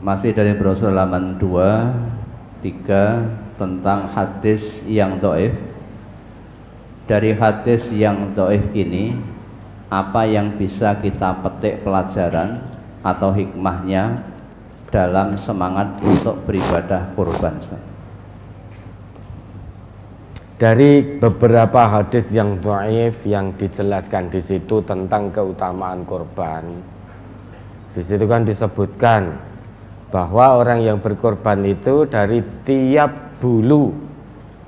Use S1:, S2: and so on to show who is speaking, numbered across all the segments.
S1: Masih dari brosur halaman 2, 3 tentang hadis yang dhaif. Dari hadis yang dhaif ini, apa yang bisa kita petik pelajaran atau hikmahnya dalam semangat untuk beribadah kurban?
S2: Dari beberapa hadis yang dhaif yang dijelaskan di situ tentang keutamaan kurban, di situ kan disebutkan bahwa orang yang berkorban itu dari tiap bulu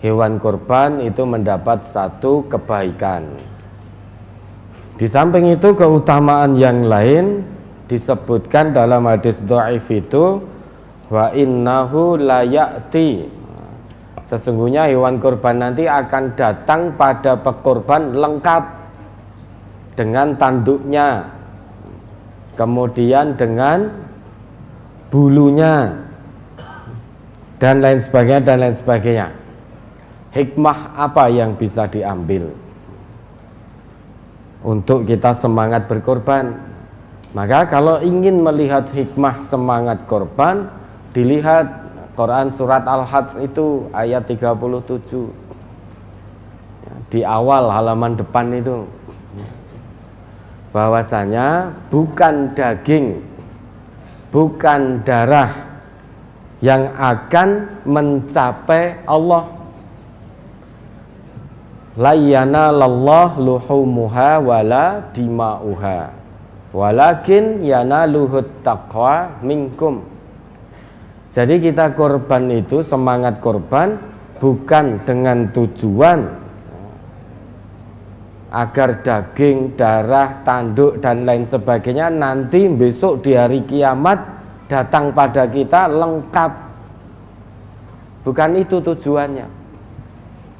S2: hewan kurban itu mendapat satu kebaikan. Di samping itu keutamaan yang lain disebutkan dalam hadis dhaif itu, wa innahu la ya'ti, sesungguhnya hewan kurban nanti akan datang pada pekurban lengkap dengan tanduknya, kemudian dengan bulunya, dan lain sebagainya. Hikmah apa yang bisa diambil untuk kita semangat berkorban? Maka kalau ingin melihat hikmah semangat korban, dilihat Quran surat Al-Hajj itu ayat 37 di awal halaman depan itu, bahwasanya bukan daging, bukan darah yang akan mencapai Allah. La yanalallahu luhumuha wala dima'uha walakin yanaluhut taqwa minkum. Jadi kita korban itu, semangat korban bukan dengan tujuan agar daging, darah, tanduk dan lain sebagainya nanti besok di hari kiamat datang pada kita lengkap. Bukan itu tujuannya.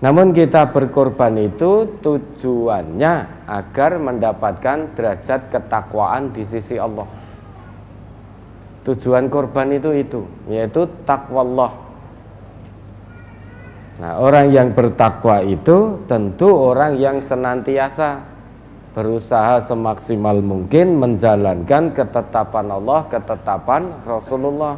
S2: Namun kita berkorban itu tujuannya agar mendapatkan derajat ketakwaan di sisi Allah. Tujuan korban itu yaitu takwallah. Nah, orang yang bertakwa itu tentu orang yang senantiasa berusaha semaksimal mungkin menjalankan ketetapan Allah, ketetapan Rasulullah.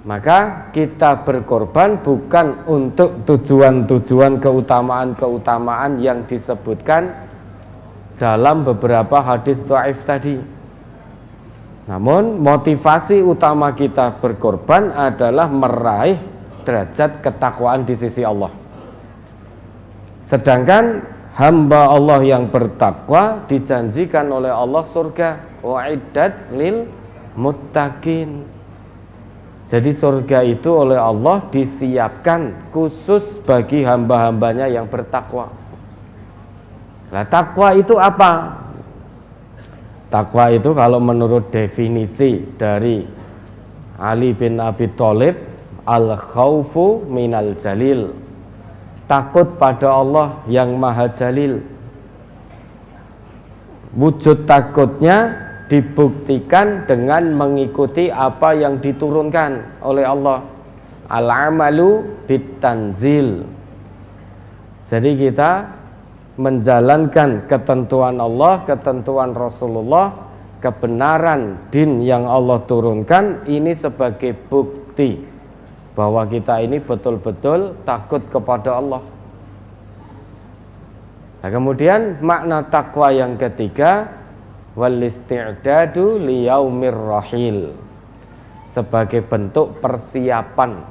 S2: Maka kita berkorban bukan untuk tujuan-tujuan keutamaan-keutamaan yang disebutkan dalam beberapa hadis dhaif tadi. Namun motivasi utama kita berkorban adalah meraih derajat ketakwaan di sisi Allah. Sedangkan hamba Allah yang bertakwa dijanjikan oleh Allah surga, wa'iddat lil muttaqin. Jadi surga itu oleh Allah disiapkan khusus bagi hamba-hambanya yang bertakwa. Nah, takwa itu apa? Takwa itu kalau menurut definisi dari Ali bin Abi Thalib, al-khaufu minal jalil, takut pada Allah yang maha jalil. Wujud takutnya dibuktikan dengan mengikuti apa yang diturunkan oleh Allah. Al-amalu bitanzil. Jadi kita menjalankan ketentuan Allah, ketentuan Rasulullah, kebenaran din yang Allah turunkan ini sebagai bukti bahwa kita ini betul-betul takut kepada Allah. Nah, kemudian makna takwa yang ketiga, wal isti'dadu liyaumir rahil, sebagai bentuk persiapan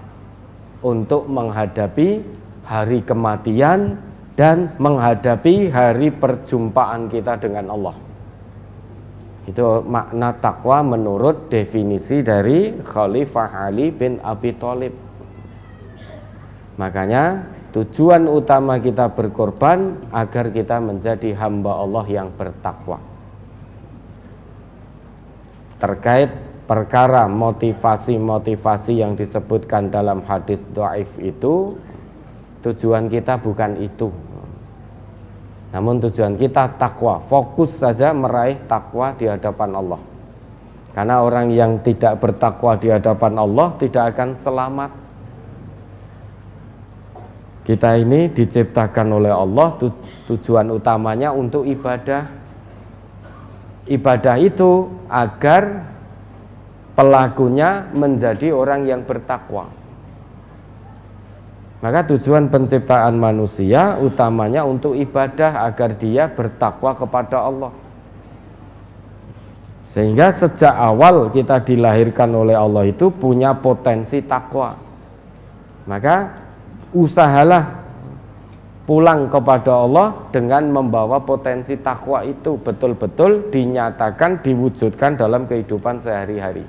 S2: untuk menghadapi hari kematian dan menghadapi hari perjumpaan kita dengan Allah. Itu makna takwa menurut definisi dari Khalifah Ali bin Abi Thalib. Makanya tujuan utama kita berkorban agar kita menjadi hamba Allah yang bertakwa. Terkait perkara motivasi-motivasi yang disebutkan dalam hadis dhaif itu, tujuan kita bukan itu. Namun tujuan kita takwa, fokus saja meraih takwa di hadapan Allah. Karena orang yang tidak bertakwa di hadapan Allah tidak akan selamat. Kita ini diciptakan oleh Allah, tujuan utamanya untuk ibadah. Ibadah itu agar pelakunya menjadi orang yang bertakwa. Maka tujuan penciptaan manusia utamanya untuk ibadah agar dia bertakwa kepada Allah. Sehingga sejak awal kita dilahirkan oleh Allah itu punya potensi takwa. Maka usahalah pulang kepada Allah dengan membawa potensi takwa itu betul-betul dinyatakan, diwujudkan dalam kehidupan sehari-hari,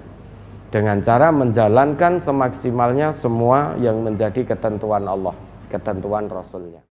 S2: dengan cara menjalankan semaksimalnya semua yang menjadi ketentuan Allah, ketentuan Rasulnya.